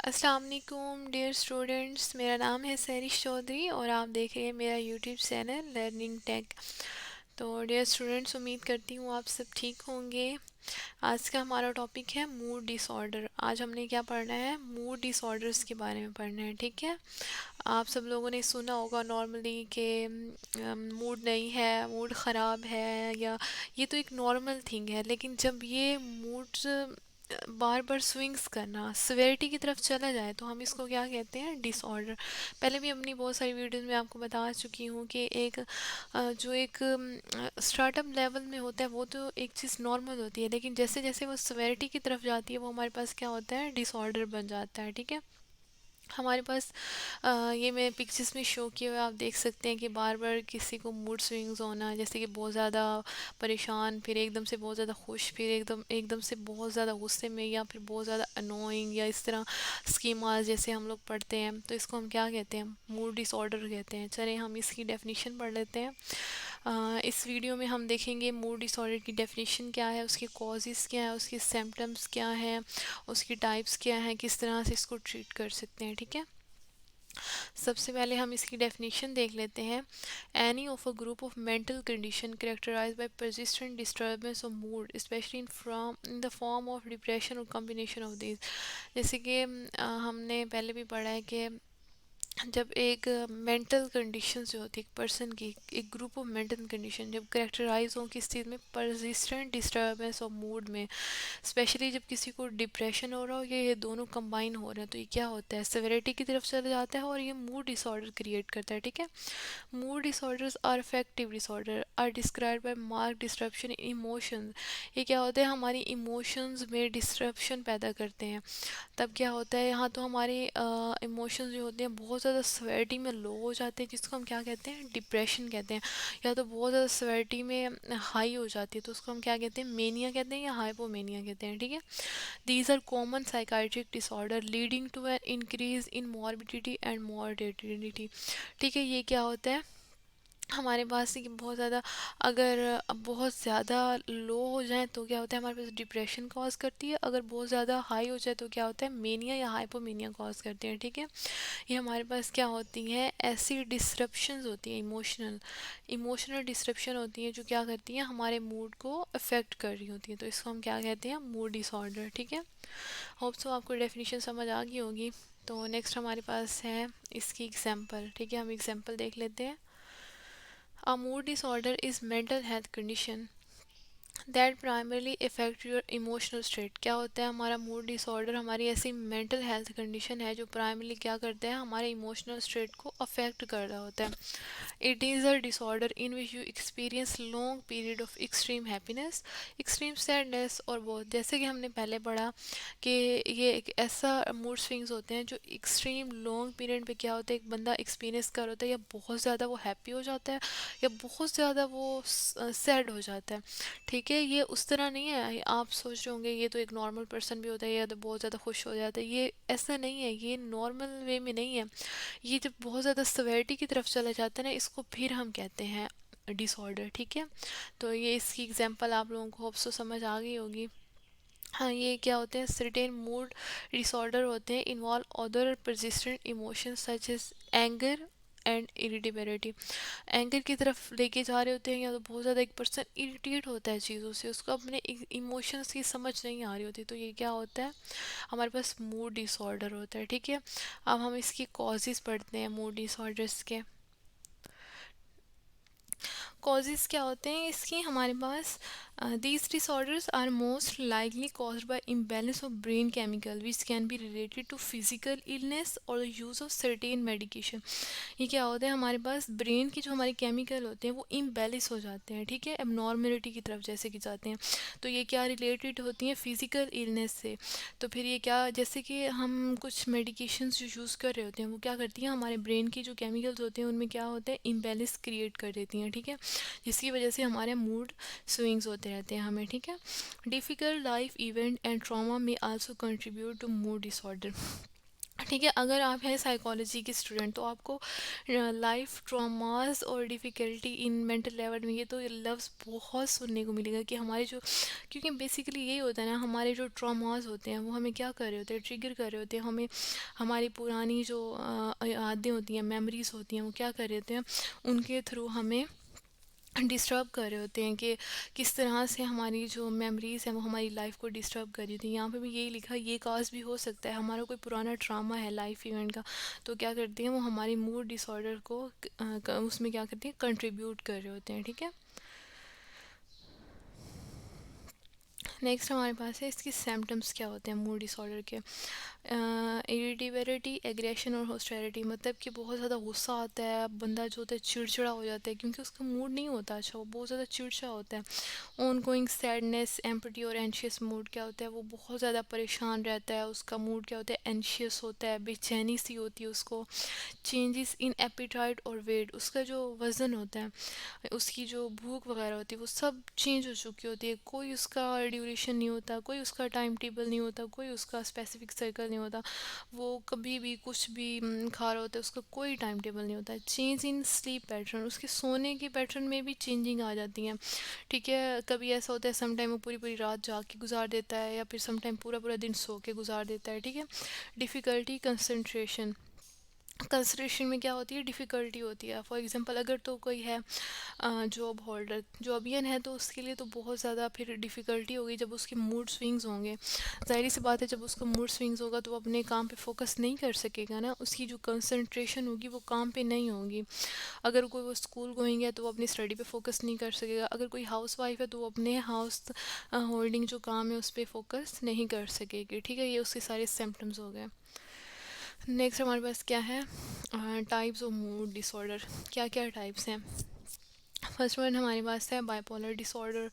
अस्सलाम वालेकुम dear students, मेरा नाम है सैरिश चौधरी और आप देख रहे हैं मेरा यूट्यूब चैनल लर्निंग टेक। तो डियर स्टूडेंट्स, उम्मीद करती हूँ आप सब ठीक होंगे। आज का हमारा टॉपिक है मूड डिसऑर्डर। आज हमने क्या पढ़ना है, मूड डिसऑर्डर्स के बारे में पढ़ना है। ठीक है, आप सब लोगों ने सुना होगा नॉर्मली कि मूड नहीं है, मूड ख़राब है, या ये तो एक नॉर्मल थिंग है। लेकिन जब ये मूड्स बार बार स्विंग्स करना सिवियरिटी की तरफ चला जाए तो हम इसको क्या कहते हैं, डिसऑर्डर। पहले भी अपनी बहुत सारी वीडियोस में आपको बता चुकी हूँ कि एक जो एक स्टार्टअप लेवल में होता है वो तो एक चीज़ नॉर्मल होती है, लेकिन जैसे जैसे वो सिवियरिटी की तरफ जाती है वो हमारे पास क्या होता है, डिसऑर्डर बन जाता है। ठीक है, हमारे पास ये मैं पिक्चर्स में शो किए हुए आप देख सकते हैं कि बार बार किसी को मूड स्विंग्स होना, जैसे कि बहुत ज़्यादा परेशान, फिर एकदम से बहुत ज़्यादा खुश, फिर एकदम एकदम से बहुत ज़्यादा गुस्से में, या फिर बहुत ज़्यादा अनोइंग, या इस तरह स्कीमास जैसे हम लोग पढ़ते हैं तो इसको हम क्या कहते हैं, मूड डिसऑर्डर कहते हैं। चलें हम इसकी डेफिनेशन पढ़ लेते हैं। इस वीडियो में हम देखेंगे मूड डिसऑर्डर की डेफिनेशन क्या है, उसके कॉजेज़ क्या है, उसके सिम्टम्स क्या हैं, उसकी टाइप्स क्या हैं, किस तरह से इसको ट्रीट कर सकते हैं। ठीक है, सबसे पहले हम इसकी डेफिनेशन देख लेते हैं। Any of a group of mental condition characterized by persistent disturbance of mood especially in the form of depression or combination of these। जैसे कि हमने पहले भी पढ़ा है कि जब एक मेंटल कंडीशन जो होती है एक पर्सन की, एक ग्रुप ऑफ मेंटल कंडीशन जब करेक्टराइज हो किस चीज़ में, परसिस्टेंट डिस्टर्बेंस ऑफ मूड में, स्पेशली जब किसी को डिप्रेशन हो रहा हो, ये दोनों कंबाइन हो रहे हैं, तो ये क्या होता है, सेवेरिटी की तरफ चला जाता है और ये मूड डिसऑर्डर क्रिएट करता है। ठीक है, mood disorders are affective disorder are describe by mark disruption in emotions. ये क्या होता है, हमारी इमोशंस में डिस्ट्रप्शन पैदा करते हैं। तब क्या होता है, यहाँ तो हमारे इमोशंस जो होते हैं बहुत ज़्यादा सवेरिटी में लो हो जाते हैं, जिसको हम क्या कहते हैं, डिप्रेशन कहते हैं। या तो बहुत ज़्यादा सवेरिटी में हाई हो जाती है तो उसको हम क्या कहते हैं, मेनिया कहते हैं या हाइपोमेनिया कहते हैं। ठीक है, these are common psychiatric disorder leading to an increase in morbidity and mortality. ठीक है, ये क्या होता है, हमारे पास ये बहुत ज़्यादा, अगर बहुत ज़्यादा लो हो जाए तो क्या होता है, हमारे पास डिप्रेशन कॉज करती है। अगर बहुत ज़्यादा हाई हो जाए तो क्या होता है, मेनिया या हाइपोमेनिया कॉज करते हैं। ठीक है, ये हमारे पास क्या होती हैं, ऐसी डिसरप्शंस होती हैं, इमोशनल इमोशनल डिसरप्शन होती हैं जो क्या करती हैं, हमारे मूड को अफेक्ट कर रही होती हैं, तो इसको हम क्या कहते हैं, मूड डिसऑर्डर। ठीक है, होप सो आपको डेफिनेशन समझ आ गई होगी। तो नेक्स्ट हमारे पास है इसकी एग्जांपल। ठीक है, हम एग्जांपल देख लेते हैं। A mood disorder is mental health condition that primarily effect your emotional state. क्या होता है, हमारा मूड डिसऑर्डर हमारी ऐसी मेंटल हेल्थ कंडीशन है जो प्राइमरली क्या करते हैं, हमारे इमोशनल स्टेट को अफेक्ट कर रहा होता है। It is a disorder in which you experience long period of extreme happiness, extreme sadness और बहुत, जैसे कि हमने पहले पढ़ा कि ये एक ऐसा मूड स्विंग्स होते हैं जो एक्सट्रीम लॉन्ग पीरियड पे क्या होता है, एक बंदा एक्सपीरियंस कर होता है, या बहुत ज़्यादा वो हैप्पी हो जाता है या बहुत ज़्यादा वो सैड हो जाता है। ठीक है, ये उस तरह नहीं है, आप सोच रहे होंगे ये तो एक नॉर्मल पर्सन भी होता है या तो बहुत ज़्यादा खुश हो जाता है, ये ऐसा नहीं है, ये नॉर्मल वे में नहीं है। ये जब बहुत ज़्यादा सवेरिटी की तरफ चला जाता है ना, इसको फिर हम कहते हैं डिसऑर्डर। ठीक है, तो ये इसकी एग्जांपल आप लोगों को होप सो समझ आ गई होगी। हाँ, ये क्या होते हैं, सर्टेन मूड डिसऑर्डर होते हैं involve other persistent emotions such as anger and irritability. Anger की तरफ लेके जा रहे होते हैं, या तो बहुत ज़्यादा एक पर्सन इरिटेट होता है चीज़ों से, उसको अपने इमोशंस की समझ नहीं आ रही होती, तो ये क्या होता है, हमारे पास मूड डिसऑर्डर होता है। ठीक है, अब हम इसकी कॉजेज़ पढ़ते हैं मूड डिसऑर्डर्स के। कॉजेज़ क्या होते हैं इसकी हमारे पास, these disorders are most likely caused by imbalance of brain chemical which can be related to physical illness और the use of certain medication. ये क्या होता है, हमारे पास ब्रेन के जो हमारे केमिकल होते हैं वो इम्बैलेंस हो जाते हैं। ठीक है, एबनॉर्मलिटी की तरफ जैसे कि जाते हैं, तो ये क्या रिलेटेड होती हैं, फिजिकल इलनेस से। तो फिर ये क्या, जैसे कि हम कुछ मेडिकेशंस जो यूज़ कर रहे होते हैं वो क्या करती हैं, हमारे ब्रेन के जो केमिकल्स होते हैं उनमें क्या होता है, इम्बैलेंस क्रिएट कर देती हैं। ठीक है, जिसकी वजह से हमारे मूड स्विंग्स होते रहते हैं हमें। ठीक है, difficult life event and trauma may also contribute to mood disorder. ठीक है। अगर आप हैं साइकोलॉजी के स्टूडेंट तो आपको लाइफ ट्रॉमास और डिफ़िकल्टी इन मेंटल लेवल में ये तो लफ्ज़ बहुत सुनने को मिलेगा कि हमारे जो, क्योंकि बेसिकली यही होता है ना, हमारे जो ट्रॉमास होते हैं वो हमें क्या कर रहे होते हैं, ट्रिगर कर रहे होते हैं हमें। हमारी पुरानी जो यादें होती हैं, मेमोरीज होती हैं, वो क्या कर रहे होते हैं, उनके थ्रू हमें डिस्टर्ब कर रहे होते हैं कि किस तरह से हमारी जो मेमोरीज़ हैं वो हमारी लाइफ को डिस्टर्ब कर रही थी। यहाँ पे भी यही लिखा, ये काज भी हो सकता है हमारा कोई पुराना ट्रामा है लाइफ इवेंट का, तो क्या करते हैं वो हमारी मूड डिसऑर्डर को उसमें क्या करते हैं, कंट्रीब्यूट कर रहे होते हैं। ठीक है। नेक्स्ट हमारे पास है इसकी सिम्टम्स क्या होते हैं मूड डिसऑर्डर के। इरिटेबिलिटी, एग्रेशन और हॉस्टिलिटी, मतलब कि बहुत ज़्यादा गुस्सा आता है, बंदा जो होता है चिड़चिड़ा हो जाता है क्योंकि उसका मूड नहीं होता अच्छा, वो बहुत ज़्यादा चिड़चिड़ा होता है। ऑन गोइंग सैडनेस, एम्पटी और एंशियस मूड क्या होता है, वो बहुत ज़्यादा परेशान रहता है, उसका मूड क्या होता है, एंशियस होता है, बेचैनी सी होती है उसको। चेंजेस इन एपिटाइट और वेट, उसका जो वज़न होता है, उसकी जो भूख वगैरह होती है, वो सब चेंज हो चुकी होती है। कोई उसका ड्यूरेशन नहीं होता, कोई उसका टाइम टेबल नहीं होता, कोई उसका स्पेसिफिक सर्कल नहीं होता। वो कभी भी कुछ भी खा रहा होता है, उसका कोई टाइम टेबल नहीं होता है। चेंज इन स्लीप पैटर्न, उसके सोने के पैटर्न में भी चेंजिंग आ जाती है। ठीक है। कभी ऐसा होता है समटाइम वो पूरी पूरी रात जाग के गुजार देता है, या फिर समटाइम पूरा पूरा दिन सो के गुजार देता है। ठीक है। डिफ़िकल्टी कंसंट्रेशन, कंसंट्रेशन में क्या होती है, डिफ़िकल्टी होती है। फॉर एग्जांपल अगर तो कोई है जॉब होल्डर, जॉबियन है, तो उसके लिए तो बहुत ज़्यादा फिर डिफ़िकल्टी होगी जब उसके मूड स्विंग्स होंगे। ज़ाहिर सी बात है, जब उसका मूड स्विंग्स होगा तो वो अपने काम पे फोकस नहीं कर सकेगा ना, उसकी जो कंसंट्रेशन होगी वो काम पे नहीं होगी। अगर कोई वो स्कूल गोइंग है तो वो अपनी स्टडी पे फोकस नहीं कर सकेगा। अगर कोई हाउस वाइफ है तो वो अपने हाउस होल्डिंग जो काम है उस पर फोकस नहीं कर सकेगी। ठीक है। ये उसके सारे सिम्टम्स हो गए। नेक्स्ट हमारे पास क्या है, टाइप्स ऑफ मूड डिसऑर्डर, क्या क्या टाइप्स हैं। फर्स्ट वन हमारे पास है बाइपोलर डिसऑर्डर।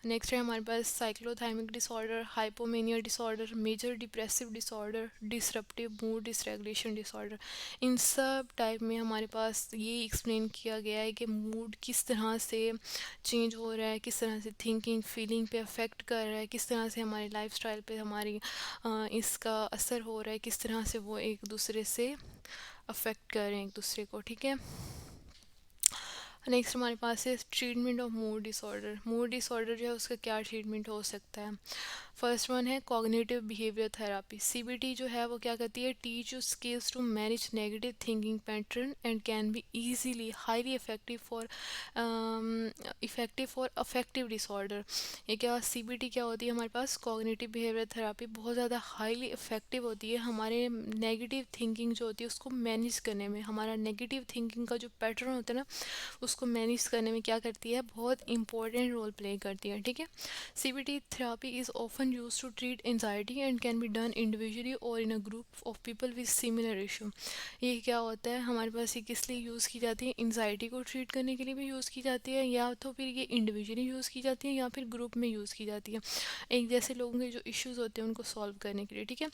नेक्स्ट है हमारे पास cyclothymic disorder, hypomania disorder, major depressive disorder, disruptive mood dysregulation disorder. इन सब टाइप में हमारे पास ये एक्सप्लेन किया गया है कि मूड किस तरह से चेंज हो रहा है, किस तरह से थिंकिंग फीलिंग पे अफेक्ट कर रहा है, किस तरह से हमारी लाइफस्टाइल पे हमारी इसका असर हो रहा है, किस तरह से वो एक दूसरे से अफेक्ट कर रहे हैं एक दूसरे को। ठीक है। नेक्स्ट हमारे पास है treatment of mood disorder. Mood disorder जो है उसका क्या ट्रीटमेंट हो सकता है। फर्स्ट वन है कॉग्निटिव बिहेवियर थेरापी। सीबीटी जो है वो क्या करती है, teach you skills to manage negative thinking pattern and can be easily highly effective for affective disorder. ये क्या, सीबीटी क्या होती है हमारे पास, कॉग्निटिव बिहेवियर थेरापी, बहुत ज़्यादा हाईली इफेक्टिव होती है हमारे नेगेटिव थिंकिंग जो होती है उसको मैनेज करने में। हमारा नेगेटिव थिंकिंग का जो पैटर्न होता है ना, उसको मैनेज करने में क्या करती है, बहुत इंपॉर्टेंट रोल प्ले करती है। ठीक है। CBT therapy is often use to treat anxiety and can be done individually और in a group of people with similar issue. ये क्या होता है हमारे पास, ये किस लिए यूज़ की जाती है, एंजाइटी को ट्रीट करने के लिए भी यूज़ की जाती है, या तो फिर ये इंडिविजुअली यूज़ की जाती है या फिर ग्रुप में यूज़ की जाती है, एक जैसे लोगों के जो इश्यूज़ होते हैं उनको सॉल्व करने के लिए। ठीक है।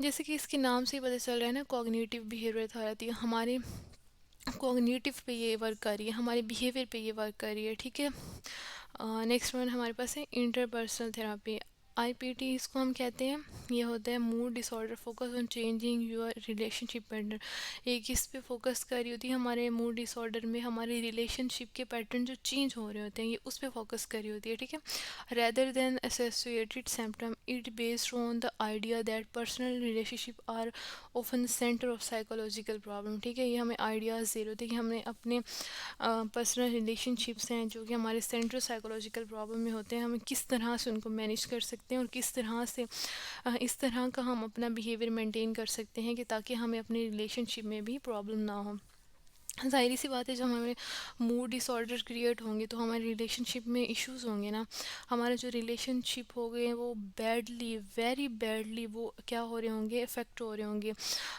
जैसे कि इसके नाम से ही पता चल रहा है ना, कॉग्निटिव बिहेवियर थेरेपी हमारे कॉग्निटिव पे ये वर्क कर रही है, हमारे बिहेवियर पे ये वर्क कर रही है। ठीक है। नेक्स्ट वन हमारे पास है इंटरपर्सनल थेरापी। आईपीटी इसको हम कहते हैं। ये होता है mood disorder focus on changing your relationship pattern. ये किस पे फोकस कर रही होती है, हमारे मूड डिसऑर्डर में हमारे रिलेशनशिप के पैटर्न जो चेंज हो रहे होते हैं ये उस पे फोकस कर रही होती है। ठीक है। Rather than associated symptom it based on the idea that personal relationship are often centre of psychological problem. ठीक है। ये हमें आइडियाज़ दे रहे होते हैं कि हमने अपने पर्सनल रिलेशनशिप्स हैं जो कि हमारे सेंट्रल साइकोलॉजिकल प्रॉब्लम में होते हैं, हमें किस तरह से उनको मैनेज कर सकते हैं और किस तरह से इस तरह का हम अपना बिहेवियर मेंटेन कर सकते हैं कि ताकि हमें अपनी रिलेशनशिप में भी प्रॉब्लम ना हो। ज़ाहिर सी बात है, जब हमें मूड डिसऑर्डर क्रिएट होंगे तो हमारे रिलेशनशिप में इश्यूज़ होंगे ना, हमारे जो रिलेशनशिप हो गए वो बैडली, वेरी बैडली वो क्या हो रहे होंगे, इफ़ेक्ट हो रहे होंगे।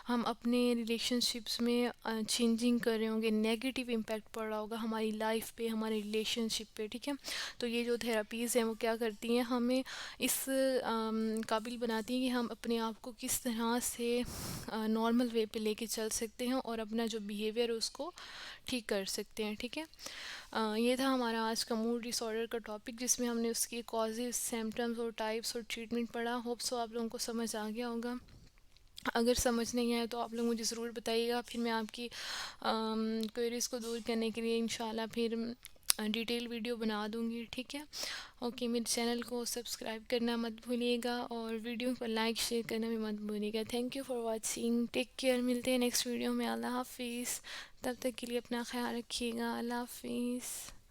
हम अपने रिलेशनशिप्स में चेंजिंग कर रहे होंगे, नेगेटिव इम्पैक्ट पड़ रहा होगा हमारी लाइफ पे, हमारे रिलेशनशिप पे। ठीक है। तो ये जो थेरापीज़ हैं वो क्या करती हैं, हमें इस काबिल बनाती हैं कि हम अपने आप को किस तरह से नॉर्मल वे पे लेके चल सकते हैं और अपना जो बिहेवियर है उसको ठीक कर सकते हैं। ठीक है। ये था हमारा आज का मूड डिसऑर्डर का टॉपिक, जिसमें हमने उसकी कॉजेज, सिम्टम्स और टाइप्स और ट्रीटमेंट पढ़ा। होप सो आप लोगों को समझ आ गया होगा। अगर समझ नहीं आया तो आप लोग मुझे ज़रूर बताइएगा, फिर मैं आपकी क्वेरीज़ को दूर करने के लिए इंशाल्लाह फिर डिटेल वीडियो बना दूँगी, ठीक है। ओके, मेरे चैनल को सब्सक्राइब करना मत भूलिएगा और वीडियो को लाइक शेयर करना भी मत भूलिएगा। Thank you for watching, take care, मिलते हैं नेक्स्ट वीडियो में। अल्लाह हाफिज़। तब तक के लिए अपना ख्याल रखिएगा। अल्लाह हाफिज़।